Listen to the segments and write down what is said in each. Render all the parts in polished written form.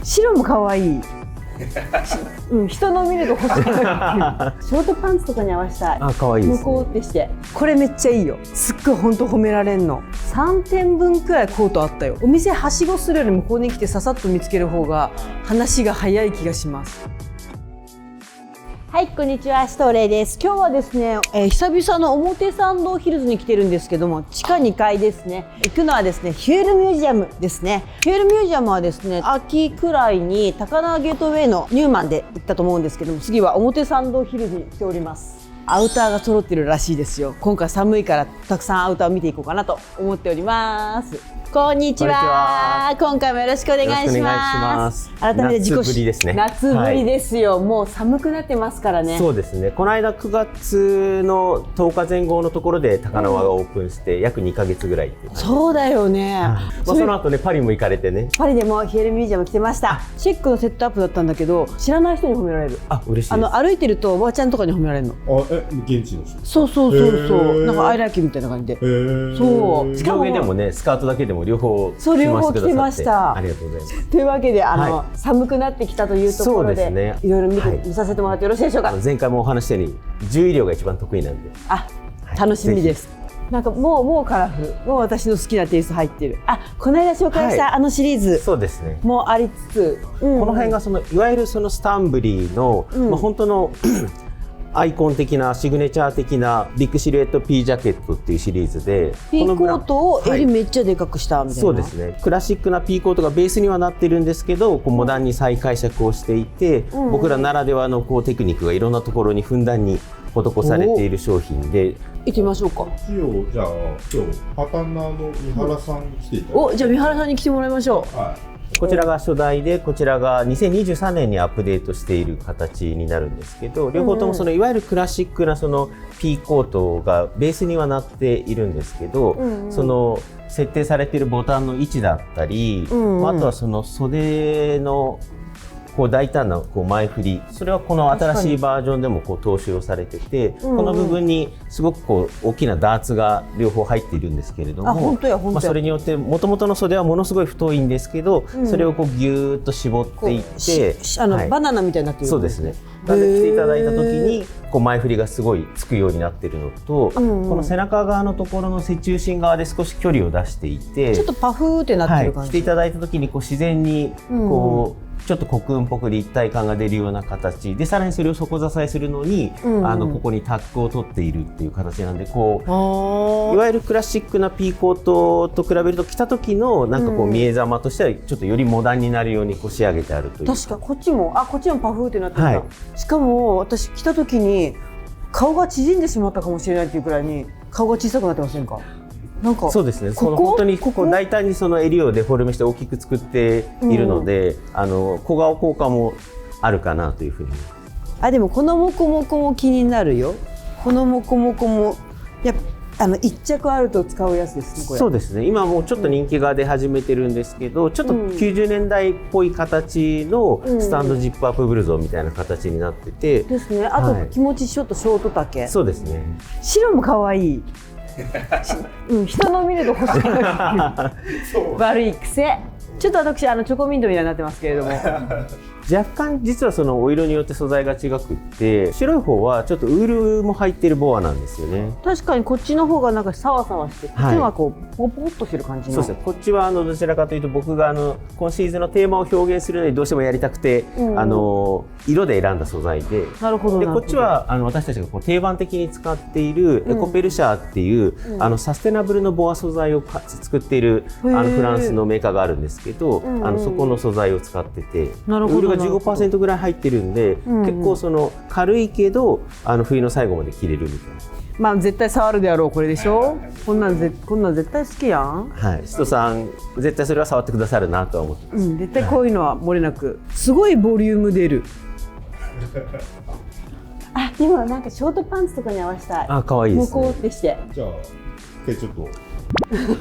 白も可愛い。人の見ると欲しくなるっていうショートパンツとかに合わせたい。あ、可愛いですね。向こうってしてこれめっちゃいいよ。すっごい本当褒められんの。3点分くらいコートあったよ。お店はしごするよりもここに来てささっと見つける方が話が早い気がします。はい、こんにちは、シトレイです。今日はですね、久々の表参道ヒルズに来てるんですけども、地下2階ですね。行くのはですね、フュエルミュージアムですね。フュエルミュージアムはですね、秋くらいに高輪ゲートウェイのニューマンで行ったと思うんですけども、次は表参道ヒルズに来ております。アウターが揃ってるらしいですよ。今回寒いからたくさんアウターを見ていこうかなと思っております。こんにちは。今回もよろしくお願いします。改めて自己夏ぶりですね。夏ぶりですよ、はい、もう寒くなってますからね。そうですね。この間9月の10日前後のところで高輪がオープンして約2ヶ月ぐらいっていう感じ。そうだよね。その後ね、パリも行かれてね。パリでもフュエルミュージアム来てました。チェックのセットアップだったんだけど、知らない人に褒められる。あ、嬉しいです。歩いてるとおばあちゃんとかに褒められるの。現地の人。そうなんかアイライキみたいな感じで。そう。しかも上でもね、スカートだけでも両方両方着てました。ありがとうございます。というわけで寒くなってきたというところで、いろいろ見させてもらってよろしいでしょうか。前回もお話したように獣医療が一番得意なんで。楽しみです。なんかもうカラフル、もう私の好きなテイスト入ってる。この間紹介したあのシリーズ、そうですね。もありつつ、この辺がいわゆるそのスタンブリーの本当のアイコン的なシグネチャー的なビッグシルエット P ジャケットっていうシリーズで、ピーコートを襟めっちゃでかくしたみたいな。そうですね。クラシックなピーコートがベースにはなってるんですけど、モダンに再解釈をしていて、僕らならではのテクニックがいろんなところにふんだんに施されている商品で。行ってみましょうか。一応じゃあ今日パタンナーの三原さんに来ていただいて。じゃあ三原さんに来てもらいましょう。こちらが初代で、こちらが2023年にアップデートしている形になるんですけど、両方ともいわゆるクラシックなピーコートがベースにはなっているんですけど、設定されているボタンの位置だったり、あとは袖の大胆な前振り、それはこの新しいバージョンでも踏襲をされてて、この部分にすごく大きなダーツが両方入っているんですけれども、それによってもともとの袖はものすごい太いんですけど、それをギューッと絞っていって、バナナみたいになってる。そうですね。来ていただいた時に前振りがすごいつくようになっているのと、この背中側のところの背中心側で少し距離を出していて、ちょっとパフーってなってる感じ。来ていただいた時に自然にちょっとコクーンっぽく立体感が出るような形で、さらにそれを底支えするのに、ここにタックを取っているっていう形なんで、いわゆるクラシックなピーコートと比べると着た時の見えざまとしてはちょっとよりモダンになるように仕上げてあるという。確かこっちもパフーってなってるんだ。しかも私着た時に顔が縮んでしまったかもしれないっていうくらいに顔が小さくなってませんか？そうですね。本当に大胆に襟をデフォルメして大きく作っているので、小顔効果もあるかなというふうに。でもこのモコモコも気になるよ。このモコモコも一着あると使うやつですね、これ。そうですね。今もうちょっと人気が出始めてるんですけど、ちょっと90年代っぽい形のスタンドジップアップブルゾンみたいな形になってて。ですね。あと気持ちちょっとショート丈。そうですね。白も可愛い。人の見ると欲しくなる悪い癖。ちょっと私チョコミントみたいになってますけれども若干実はお色によって素材が違くって、白い方はちょっとウールも入っているボアなんですよね。確かにこっちの方がサワサワして、こっちはポコポコっとしてる感じの。そうですね。こっちはどちらかというと、僕が今シーズンのテーマを表現するのにどうしてもやりたくて、色で選んだ素材で。なるほど。でこっちは私たちが定番的に使っているエコペルシャーっていう、サステナブルのボア素材を作っているフランスのメーカーがあるんですけど、そこの素材を使ってて、ウールが 15% ぐらい入ってるんで、結構軽いけど冬の最後まで着れるみたいな。絶対触るであろうこれでしょ。こんなん絶対好きやん。人さん絶対それは触ってくださるなとは思ってます。絶対こういうのは漏れなく、すごいボリューム出る。でもショートパンツとかに合わせたい。可愛いですね。もうこうってして。じゃあちょっと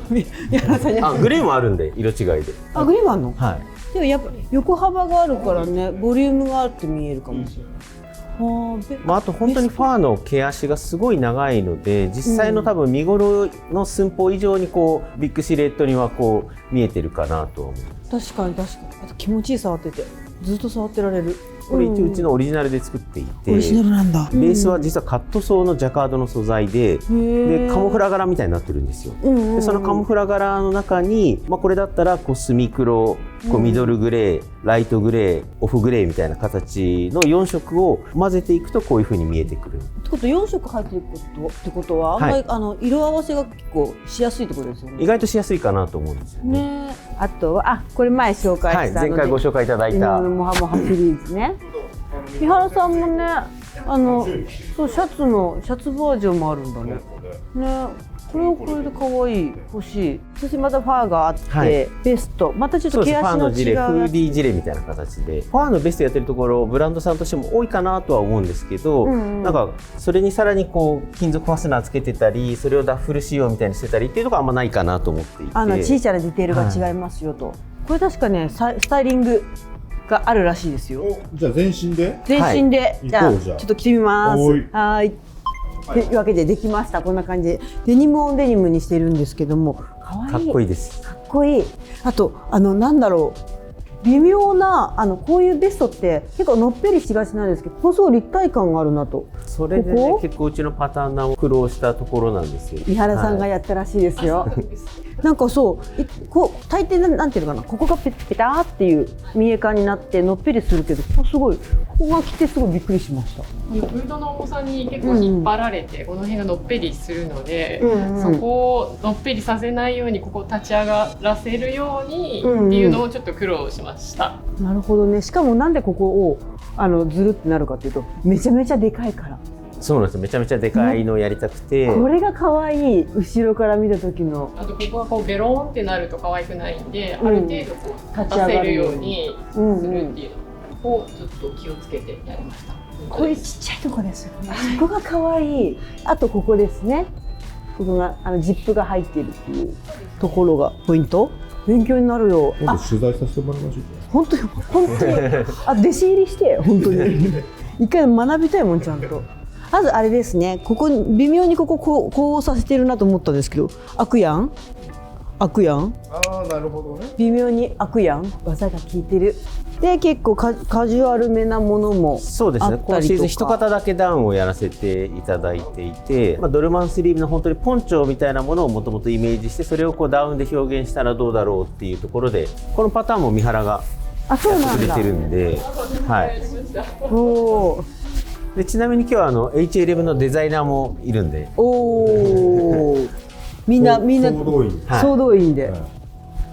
グレーもあるんで、色違いで。グレーもあるの？はい。でもやっぱ横幅があるからね、ボリュームがあって見えるかもしれない。あと本当にファーの毛足がすごい長いので、実際の多分見頃の寸法以上にこうビッグシルエットにはこう見えてるかなと思う。確かに確かに。あと気持ちいい触ってて、ずっと触ってられる。これ一応うちのオリジナルで作っていて、オリジナルなんだ。ベースは実はカットソーのジャカードの素材で、カモフラ柄みたいになってるんですよ。でそのカモフラ柄の中に、これだったらこうスミクロ、こうミドルグレー、ライトグレー、オフグレーみたいな形の4色を混ぜていくとこういう風に見えてくる。ってこと4色入ってるってことは、あんまり色合わせが結構しやすいってことですよね。意外としやすいかなと思うんですよね。あとはこれ前紹介した前回ご紹介いただいたモハモハシリーズね。三原さんもね、そうシャツバージョンもあるんだね。ね、これはこれで可愛い、欲しい。そしてまたファーがあって、ベスト、またちょっと毛足の違う。ファーのジレ、フーディージレみたいな形で、ファーのベストやってるところブランドさんとしても多いかなとは思うんですけど、なんかそれにさらにこう金属ファスナーつけてたり、それをダッフル仕様みたいにしてたりっていうのがあんまないかなと思っていて、小さなディテールが違いますよと。これ確かね、スタイリングがあるらしいですよ。じゃあ全身で？全身で、じゃあちょっと着てみます。はい。というわけでできました。こんな感じでデニムオンデニムにしてるんですけども、かわいい。かっこいいです。かっこいい。あとなんだろう、微妙なこういうベストって結構のっぺりしがちなんですけど、こそ立体感があるなと。それでね、結構うちのパターンナーを苦労したところなんですよ。三原さんがやったらしいですよ。なんかこう大抵なんていうのかな、ここがペターっていう見え感になってのっぺりするけど、すごいここが来てすごいびっくりしました。フードの重さに結構引っ張られて、この辺がのっぺりするので、そこをのっぺりさせないようにここを立ち上がらせるようにっていうのをちょっと苦労しました。なるほどね。しかもなんでここをずるってなるかというと、めちゃめちゃでかいから。そうなんです。めちゃめちゃでかいのをやりたくて、これが可愛い。後ろから見た時の。あとここがこうベローンってなると可愛くないんで、ある程度こう立たせるようにするっていうのをちょっと気をつけてやりました。こういうちっちゃいとこですよね。そこが可愛い。あとここですね。ここがジップが入っているっていうところがポイント。勉強になるよ。今度取材させてもらいましょう。本当に弟子入りして本当に一回学びたいもんちゃんと。まずあれですね、ここ微妙にこうさせてるなと思ったんですけど、開くやん。なるほどね。微妙に開くやん。技が効いてる。で結構カジュアルめなものもそうですね。今シーズン一方だけダウンをやらせていただいていて、ドルマンスリーブの本当にポンチョみたいなものをもともとイメージして、それをこうダウンで表現したらどうだろうっていうところで、このパターンも三原がやってくれてるんで、はい。おでちなみに今日はH11 のデザイナーもいるんで、みんな総動員で、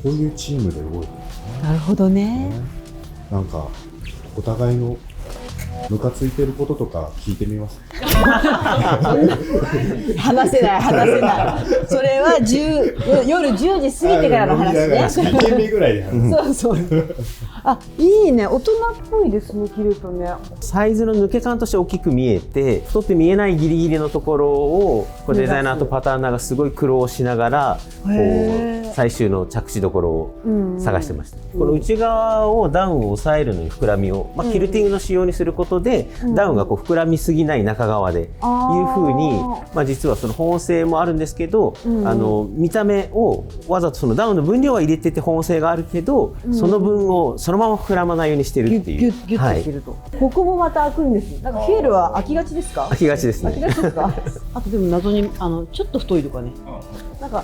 こういうチームで動いてる。なるほどね。なんかお互いのムカついてることとか聞いてみます。話せない。それは夜10時過ぎてからの話ね。2軒目ぐらいで話す。そう。いいね。大人っぽいですね。着るとね。サイズの抜け感として大きく見えて、太って見えないギリギリのところをこうデザイナーとパターナーがすごい苦労しながらこう最終の着地どころを探してました。この内側をダウンを抑えるのに膨らみを、キルティングの仕様にすることで、ダウンがこう膨らみすぎない中側でいう風に、実はその保温性もあるんですけど、見た目をわざとそのダウンの分量は入れてて保温性があるけど、その分をそのまま膨らまないようにしてるっていう。ギュッとしてると。ここもまた開くんです。なんかヒールは開きがちですか？開きがちですね。開きがちですか？あとでも謎にちょっと太いとかね。なんか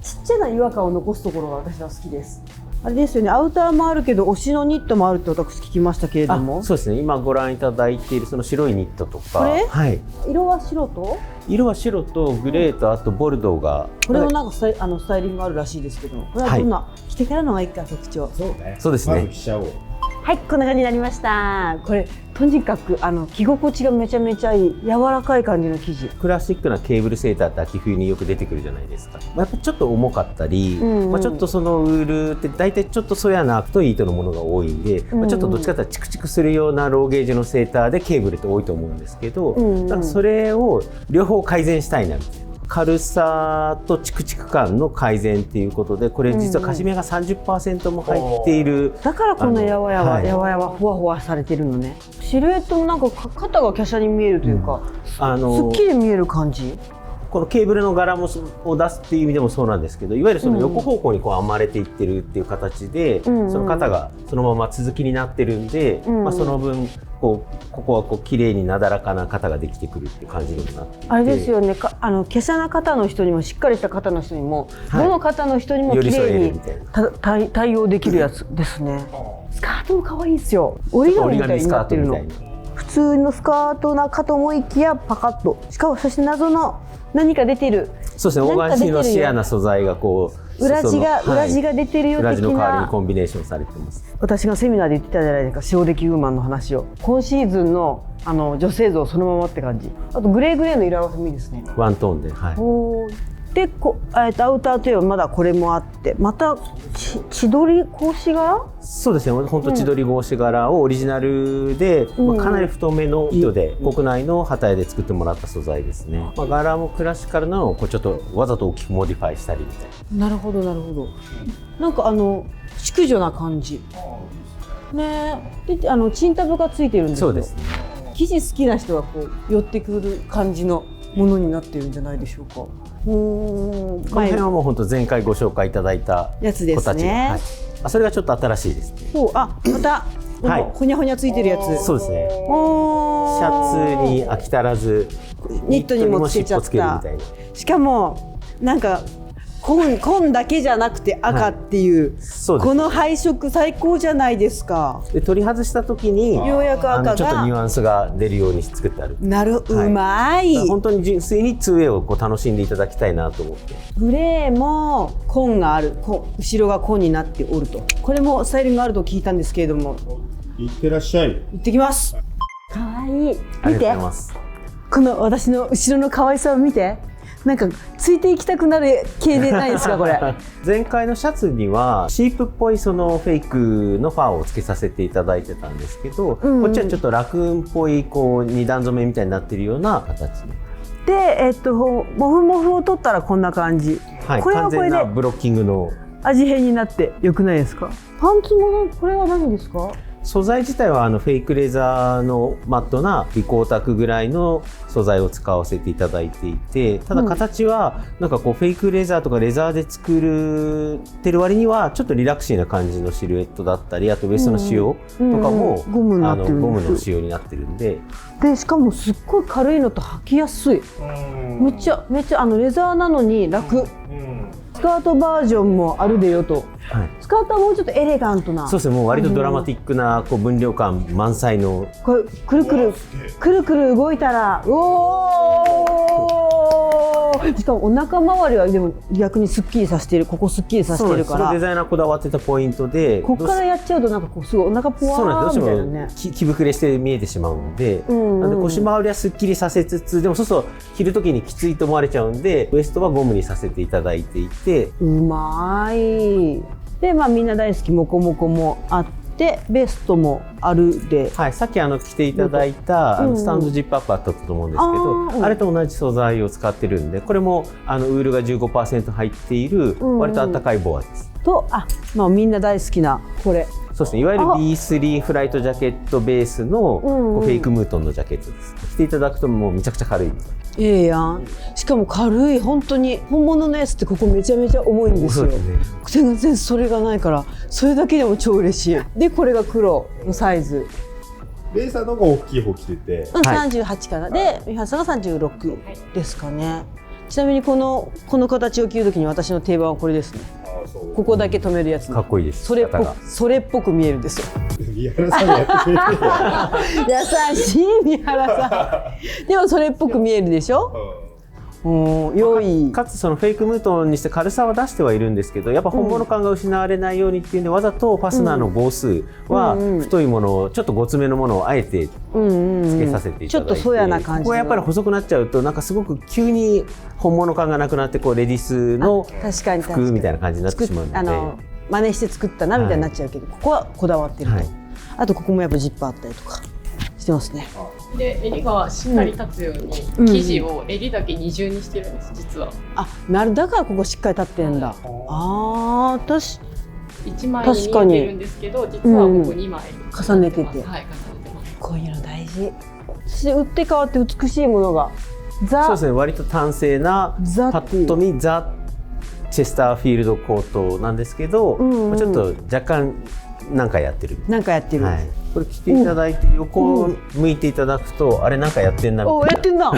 ちっちゃな違和感を残すところが私は好きです。あれですよね、アウターもあるけど推しのニットもあるって私聞きましたけれども。そうですね。今ご覧いただいているその白いニットとか、これ、はい、色は白とグレーとあとボルドーが、これもなんかスタイリングあるらしいですけども、これはどんな、着てからのがいいか特徴。そうですね。まず着ちゃおう。はい、こんな感じになりました。これとにかく着心地がめちゃめちゃいい、柔らかい感じの生地。クラシックなケーブルセーターって秋冬によく出てくるじゃないですか。やっぱちょっと重かったり、ちょっとそのウールって大体ちょっとそやな太い糸のものが多いんで、ちょっとどっちかというとチクチクするようなローゲージのセーターでケーブルって多いと思うんですけど、なんかそれを両方改善したいなみたいな。軽さとチクチク感の改善っていうことで、これ実はカシミヤが 30% も入っている、だからこんなやわやわ、はいやわやわふわふわされてるのね。シルエットもなんか肩が華奢に見えるというか、すっきり見える感じ。このケーブルの柄もを出すっていう意味でもそうなんですけど、いわゆるその横方向にこう編まれていってるっていう形で、その肩がそのまま続きになってるんで、その分ここはこう綺麗になだらかな肩ができてくるっていう感じにもなっていて、あれですよね、華奢な肩の人にもしっかりした肩の人にも、どの肩の人にも綺麗に対応できるやつですね。スカートも可愛いですよ。折り紙みたいになってるの。普通のスカートなかと思いきやパカッと、しかもそして謎の何か出てる。そうですね、オーガンシーのシアな素材がこう裏地が出てるよ的な。裏地の代わりにコンビネーションされてます。私がセミナーで言ってたじゃないですか、シオデキウーマンの話を。今シーズンの女性像そのままって感じ。あとグレーの色合わせもいいですね。ワントーンで、はい。でアウターといえばまだこれもあって、また千鳥格子柄。そうですね、本当千鳥格子柄をオリジナルで、かなり太めの糸で国内の機屋で作ってもらった素材ですね。柄もクラシカルなのをこうちょっとわざと大きくモディファイしたりみたいな。なるほどなるほど。なんか淑女な感じね。でチンタブがついてるんですよ。そうですね。生地好きな人はこう寄ってくる感じのものになってるんじゃないでしょうか。この辺はもう本当前回ご紹介いただいたやつですね。はい、それがちょっと新しいですね。またほにゃほにゃついてるやつ。そうですね。シャツに飽き足らずニットにもつけちゃった。しかもなんか紺だけじゃなくて赤っていう、この配色最高じゃないですか。で取り外した時にようやく赤がちょっとニュアンスが出るように作ってある。うまい。本当に純粋に 2way をこう楽しんでいただきたいなと思って。グレーも紺がある、後ろが紺になっておると。これもスタイリングがあると聞いたんですけれども。いってらっしゃい。行ってきます。可愛い。見て。この私の後ろの可愛さを見て。なんかついていきたくなる系でないですかこれ。前回のシャツにはシープっぽいそのフェイクのファーをつけさせていただいてたんですけど、こっちはちょっとラクーンっぽいこう二段染めみたいになってるような形で、モフモフを取ったらこんな感じ。はい、これはこれで完全なブロッキングの味変になってよくないですか。パンツもこれは何ですか。素材自体はフェイクレザーのマットなリコータクぐらいの素材を使わせていただいていて、ただ形はなんかこうフェイクレザーとかレザーで作ってる割にはちょっとリラクシーな感じのシルエットだったり、あとウエストの仕様とかもゴムの仕様になってるんで、しかもすっごい軽いのと履きやすい。めっちゃレザーなのに楽。スカートバージョンもあるでよと。スカートはもうちょっとエレガントな。そうですね、もう割とドラマティックなこう分量感満載の。これくるくる動いたら、しかもお腹周りはでも逆にすっきりさせてる。ここすっきりさせてるから。それデザイナーこだわってたポイントで、ここからやっちゃうとなんかこうすごいお腹ポワーみたいなね。着膨れして見えてしまうので、なんで腰回りはすっきりさせつつ、でもそうすると着る時にきついと思われちゃうんで、ウエストはゴムにさせていただいていて、うまい。でみんな大好きモコモコもあって、ベストもあるで、はい、さっき着ていただいたスタンドジップアップあったと思うんですけど、あれと同じ素材を使ってるんで、これもウールが 15% 入っている割とあったかいボアです。とみんな大好きなこれ。そうですね、いわゆる B3 フライトジャケットベースのフェイクムートンのジャケットです。着ていただくともうめちゃくちゃ軽い。やん。しかも軽い。本当に本物のやつってここめちゃめちゃ重いんですよ。全然それがないから、それだけでも超嬉しい。でこれが黒のサイズ。レイさんの方が大きい方着てて、38からで、美羽さんが36ですかね。ちなみにこの形を着るときに私の定番はこれですね。ここだけ止めるやつ。かっこいいです。それっぽく見えるんですよ。三原さんがやってくれてる。優しい三原さん。でもそれっぽく見えるでしょ。良い。かつそのフェイクムートンにして軽さは出してはいるんですけど、やっぱ本物感が失われないようにっていうんで、わざとファスナーの号数は太いものをちょっとごつめのものをあえてつけさせていただいて、ちょっとそやな感じ。ここはやっぱり細くなっちゃうとなんかすごく急に本物感がなくなって、こうレディースの服みたいな感じになってしまうので、真似して作ったなみたいになっちゃうけど、ここはこだわってると。あとここもやっぱジップあったりとかししてますね。で襟がしっかり立つように、生地を襟だけ二重にしてるんです実は。だからここしっかり立ってんだ。私1枚に見えてるんですけど、実はここ2枚重ねてて、はい、重ねてます。こういうの大事。打って変わって美しいものがそうですね、割と端正なパッと見ザ・チェスターフィールドコートなんですけど、ちょっと若干なんかやってる。なんかやってる。これ着ていただいて横を向いていただくと、あれなんかやってんなみたいな。やってんな。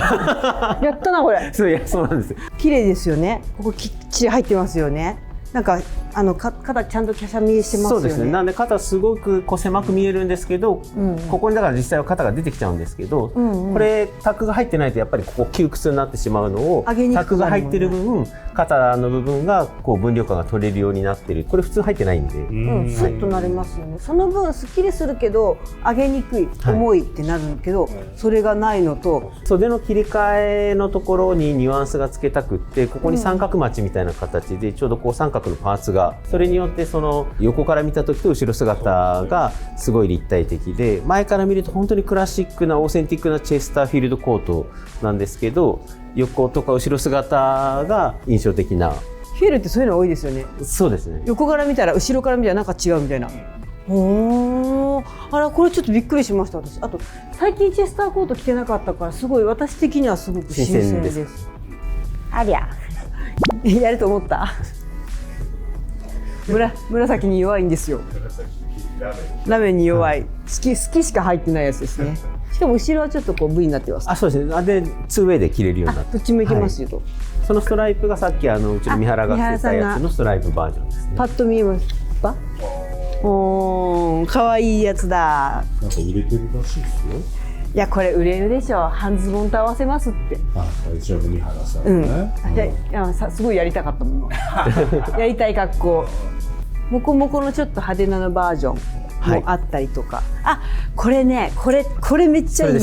やったなこれ。そうなんです。綺麗ですよね。ここきっちり入ってますよね。なんか肩ちゃんときゃしゃみしてますよね。そうですね。なんで肩すごく狭く見えるんですけど、ここにだから実際は肩が出てきちゃうんですけど、これタックが入ってないとやっぱりここ窮屈になってしまうのを、タックが入ってる分肩の部分がこう分量感が取れるようになってる。これ普通入ってないんで、スッとなれますよね。その分すっきりするけど上げにくい、重いってなるけど、それがないのと、袖の切り替えのところにニュアンスがつけたくって、ここに三角待ちみたいな形でちょうどこう三角のパーツが、それによってその横から見た時と後ろ姿がすごい立体的で、前から見ると本当にクラシックなオーセンティックなチェスターフィールドコートなんですけど、横とか後ろ姿が印象的な。フィールってそういうの多いですよね。そうですね。横から見たら後ろから見たらなんか違うみたいな。これちょっとびっくりしました私。あと最近チェスターコート着てなかったから、すごい私的にはすごく新鮮です。ありゃやると思った。紫に弱いんですよ。ラメに弱い。好きしか入ってないやつですね。しかも後ろはちょっとこう V になってます。そうですね。で 2way で着れるようになって。どっちもいけますよと。そのストライプがさっきうちの三原が着てたやつのストライプバージョンですね。パッと見えますか？可愛いやつだ。なんか売れてるらしいですよ。いやこれ売れるでしょ。半ズボンと合わせますって。一応三原さんね。すごいやりたかったもん。やりたい格好。モコモコのちょっと派手なのバージョンもあったりとか。これね、これめっちゃいいよ。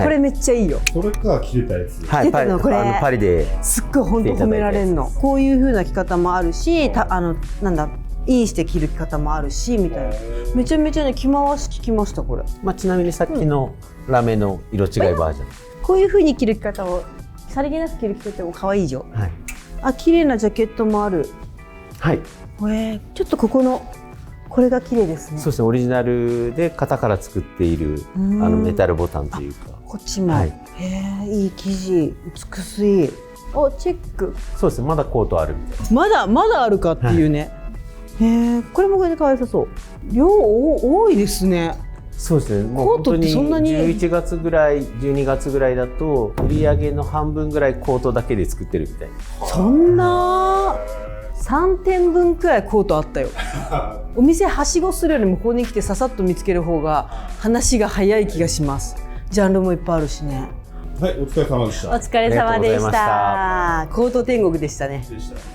これめっちゃいいよ。これか着てたやつ。着てたのこれ。パリですっごい本当褒められるの。こういう風な着方もあるし、インして着る着方もあるしみたいな。めちゃめちゃね着回し着きましたこれ。ちなみにさっきのラメの色違いバージョン。こういう風に着る着方をさりげなく着る着方も可愛いじゃん。綺麗なジャケットもある。ちょっとこれが綺麗ですね。そうですね。オリジナルで型から作っているメタルボタンというか。こっちも。いい生地、美しい。チェック。そうですね。まだコートあるみたいな。まだあるかっていうね。これもこれで可愛さそう。量多いですね。そうですね。もう本当に11月ぐらい、12月ぐらいだと売り上げの半分ぐらいコートだけで作ってるみたいな。そんな3点分くらいコートあったよ。お店はしごするよりもここに来てささっと見つける方が話が早い気がします。ジャンルもいっぱいあるしね。お疲れ様でした。お疲れ様でした。コート天国でしたね。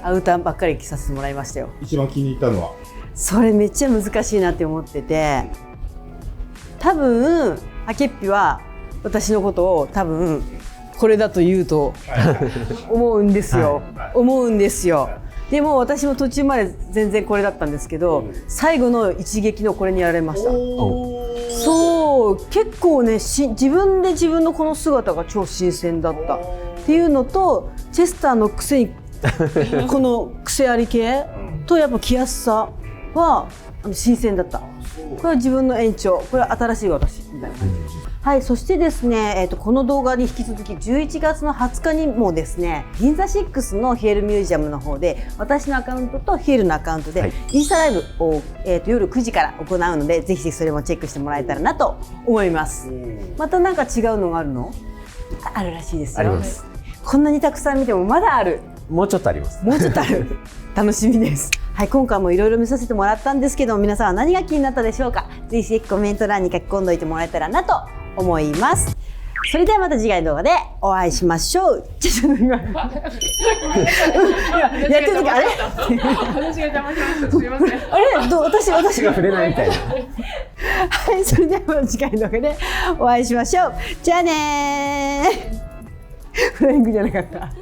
アウターばっかり着させてもらいましたよ。一番気に入ったのはそれめっちゃ難しいなって思ってて、多分あけっぴは私のことを多分これだと言うと思うんですよ。でも私も途中まで全然これだったんですけど、最後の一撃のこれにやられました。そう結構ね、自分で自分のこの姿が超新鮮だったっていうのと、チェスターのくせにこの癖あり系とやっぱ着やすさは新鮮だった。これは自分の延長、これは新しい私みたいな感じ。そしてですね、この動画に引き続き11月の20日にもですね、銀座6のヒエルミュージアムの方で私のアカウントとヒエルのアカウントでインスタライブを、夜9時から行うので、ぜひそれもチェックしてもらえたらなと思います。またなんか違うのがあるの？あるらしいですよ。あります。こんなにたくさん見てもまだある。もうちょっとあります。もうちょっとある。楽しみです。今回もいろいろ見させてもらったんですけど、皆さんは何が気になったでしょうか？ぜひコメント欄に書き込んでおいてもらえたらなと思います。それではまた次回の動画でお会いしましょう。ちょっと今やってる時あれ？私が邪魔しました。すみません。あれ？私が触れないみたいな。それではまた次回の動画でお会いしましょう。じゃあねー。フライングじゃなかった。